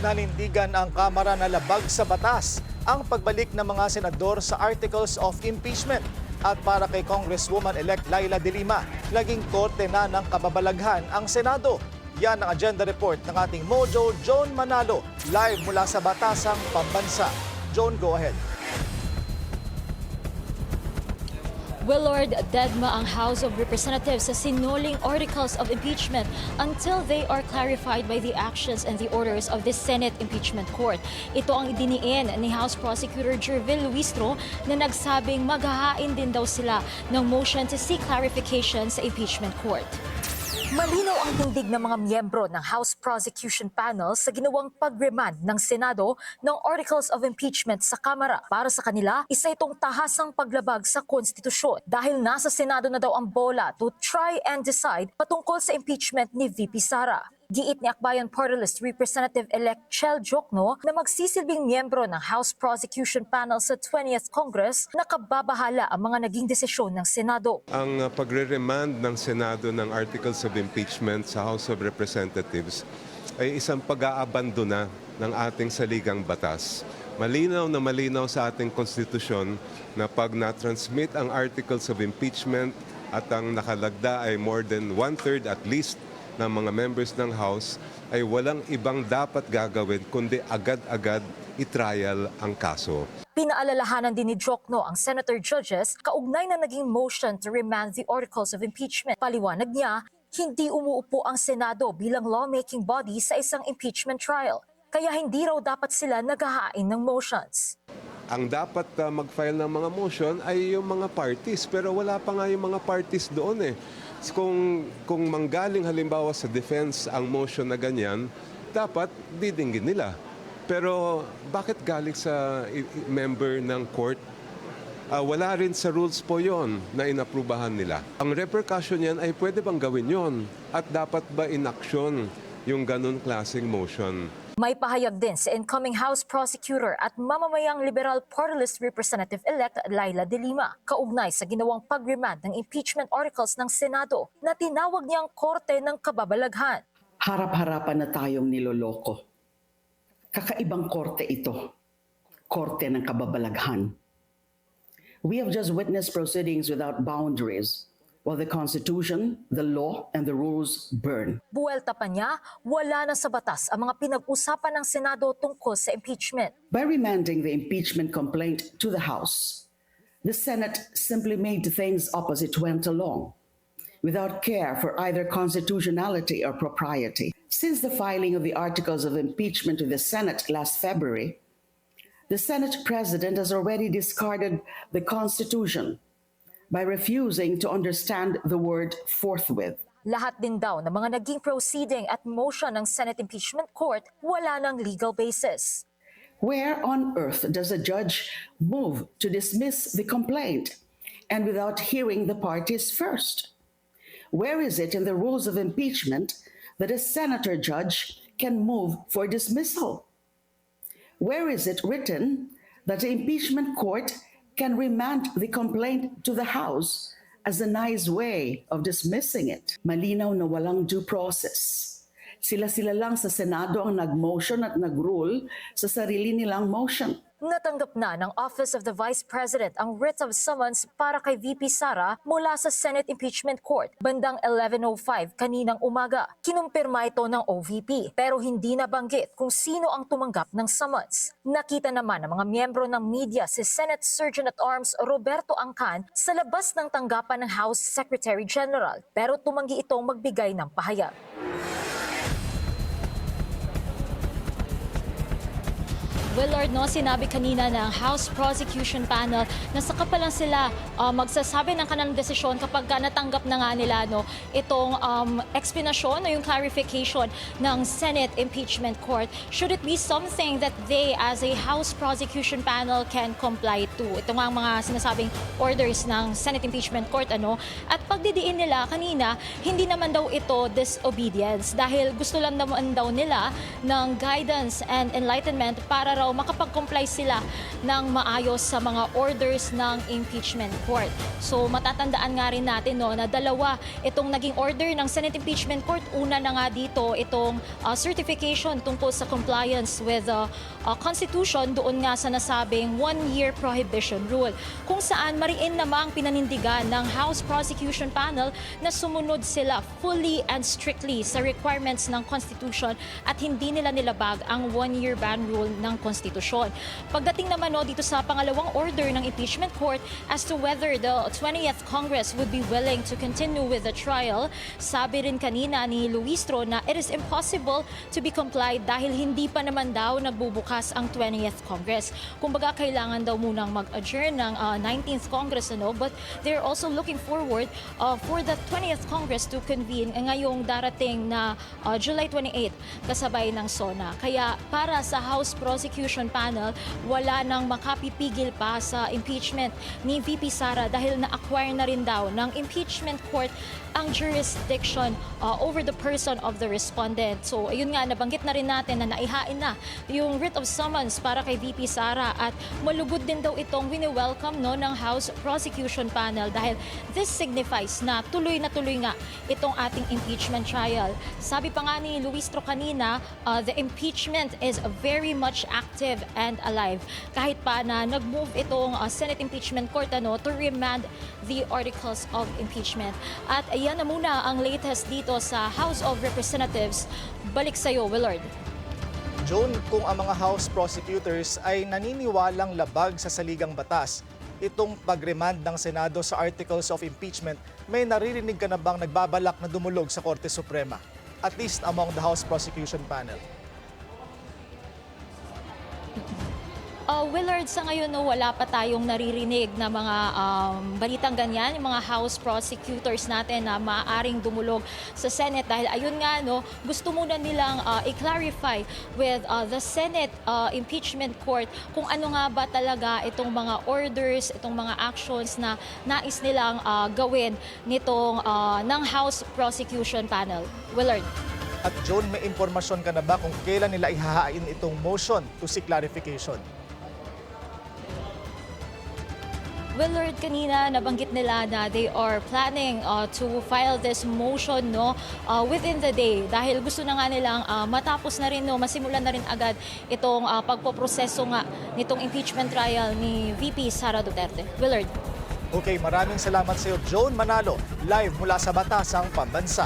Nanindigan ang Kamara na labag sa batas ang pagbalik ng mga senador sa Articles of Impeachment. At para kay Congresswoman-elect Laila De Lima, naging korte na ng kababalaghan ang Senado. Yan ang agenda report ng ating Mojo John Manalo, live mula sa Batasang Pambansa. John, go ahead. Willard, dedma ang House of Representatives sa sinuling articles of impeachment until they are clarified by the actions and the orders of the Senate Impeachment Court. Ito ang idiniin ni House Prosecutor Jervil Luistro na nagsabing maghahain din daw sila ng motion to seek clarification sa Impeachment Court. Malinaw ang tindig ng mga miyembro ng House Prosecution Panel sa ginawang pag-remand ng Senado ng Articles of Impeachment sa Kamara. Para sa kanila, isa itong tahasang paglabag sa konstitusyon dahil nasa Senado na daw ang bola to try and decide patungkol sa impeachment ni VP Sara. Giit ni Akbayan Party List Representative-elect Chel Jokno na magsisilbing miyembro ng House Prosecution Panel sa 20th Congress na kababahala ang mga naging desisyon ng Senado. Ang pagre-remand ng Senado ng Articles of Impeachment sa House of Representatives ay isang pag-aabandona ng ating saligang batas. Malinaw na malinaw sa ating konstitusyon na pag na-transmit ang Articles of Impeachment at ang nakalagda ay more than one-third at least ng mga members ng House ay walang ibang dapat gagawin kundi agad-agad i-trial ang kaso. Pinaalalahanan din ni Jokno ang senator judges kaugnay na naging motion to remand the articles of impeachment. Paliwanag niya, hindi umuupo ang Senado bilang lawmaking body sa isang impeachment trial. Kaya hindi raw dapat sila naghahain ng motions. Ang dapat mag-file ng mga motion ay yung mga parties, pero wala pa nga yung mga parties doon eh. Kung manggaling halimbawa sa defense ang motion na ganyan, dapat didinggin nila. Pero bakit galing sa member ng court? Wala rin sa rules po yon na inaprubahan nila. Ang repercussion yan ay pwede bang gawin yon? At dapat ba inaksyon yung ganun klaseng motion? May pahayag din sa incoming House Prosecutor at mamamayang Liberal Party List Representative-elect Laila De Lima kaugnay sa ginawang pag-remand ng impeachment articles ng Senado na tinawag niyang korte ng kababalaghan. Harap-harapan na tayong niloloko. Kakaibang korte ito. Korte ng kababalaghan. We have just witnessed proceedings without boundaries, while the Constitution, the law, and the rules burn. Buwelta pa niya, wala na sa batas ang mga pinag-usapan ng Senado tungkol sa impeachment. By remanding the impeachment complaint to the House, the Senate simply made things up as it went along, without care for either constitutionality or propriety. Since the filing of the articles of impeachment to the Senate last February, the Senate President has already discarded the Constitution by refusing to understand the word forthwith. Lahat din daw ng mga naging proceeding at motion ng Senate Impeachment Court wala ng legal basis. Where on earth does a judge move to dismiss the complaint and without hearing the parties first? Where is it in the rules of impeachment that a senator judge can move for dismissal? Where is it written that the impeachment court can remand the complaint to the House as a nice way of dismissing it? Malinaw na walang due process. Sila-sila lang sa Senado ang nag-motion at nag-rule sa sarili nilang motion. Natanggap na ng Office of the Vice President ang writ of summons para kay VP Sara mula sa Senate Impeachment Court bandang 11:05 kaninang umaga. Kinumpirma ito ng OVP pero hindi nabanggit kung sino ang tumanggap ng summons. Nakita naman ng mga miyembro ng media si Senate Surgeon at Arms Roberto Angcan sa labas ng tanggapan ng House Secretary General pero tumanggi itong magbigay ng pahayag. Willard, no, sinabi kanina ng House Prosecution Panel na saka pa lang sila magsasabi ng kanilang desisyon kapag natanggap na nga nila itong explanation o yung clarification ng Senate Impeachment Court. Should it be something that they as a House Prosecution Panel can comply to? Ito nga ang mga sinasabing orders ng Senate Impeachment Court. At pagdidiin nila kanina, hindi naman daw ito disobedience dahil gusto lang naman daw nila ng guidance and enlightenment para raw daw makapag-comply sila ng maayos sa mga orders ng impeachment court. So matatandaan nga rin natin no, na dalawa itong naging order ng Senate Impeachment Court. Una na nga dito itong certification tungkol sa compliance with the Constitution doon nga sa nasabing one-year prohibition rule, kung saan mariin namang pinanindigan ng House Prosecution Panel na sumunod sila fully and strictly sa requirements ng Constitution at hindi nila nilabag ang one-year ban rule ng Konstitusyon. Pagdating naman no, dito sa pangalawang order ng impeachment court as to whether the 20th Congress would be willing to continue with the trial, sabi rin kanina ni Luistro na it is impossible to be complied dahil hindi pa naman daw nagbubukas ang 20th Congress. Kumbaga kailangan daw munang mag-adjourn ng 19th Congress but they're also looking forward for the 20th Congress to convene ngayong darating na July 28 kasabay ng SONA. Kaya para sa House Prosecution Panel, wala nang makapipigil pa sa impeachment ni VP Sara dahil na-acquire na rin daw ng impeachment court ang jurisdiction over the person of the respondent. So ayun nga, nabanggit na rin natin na naihain na yung writ of summons para kay VP Sara at malugod din daw itong wini-welcome no, ng House Prosecution Panel dahil this signifies na tuloy nga itong ating impeachment trial. Sabi pa nga ni Luistro kanina, the impeachment is very much active and alive. Kahit pa na nag-move itong Senate Impeachment Court to remand the articles of impeachment. At ayan na muna ang latest dito sa House of Representatives. Balik sa iyo, Willard. Joan, kung ang mga House prosecutors ay naniniwalang labag sa saligang batas, itong pag-remand ng Senado sa Articles of Impeachment, may naririnig ka na bang nagbabalak na dumulog sa Korte Suprema? At least among the House Prosecution Panel. Willard, sa ngayon no, wala pa tayong naririnig na mga balitang ganyan, yung mga House prosecutors natin na maaaring dumulog sa Senate dahil ayun nga no, gusto muna nilang i-clarify with the Senate Impeachment Court kung ano nga ba talaga itong mga orders, itong mga actions na nais nilang gawin nitong ng House Prosecution Panel. Willard. At Joan, may impormasyon ka na ba kung kailan nila ihahain itong motion to seek clarification? Willard, kanina nabanggit nila na they are planning to file this motion within the day dahil gusto na nga nilang matapos na rin, masimulan na rin agad itong pagpoproseso nga nitong impeachment trial ni VP Sara Duterte. Willard. Okay, maraming salamat sa iyo, Joan Manalo, live mula sa Batasang Pambansa.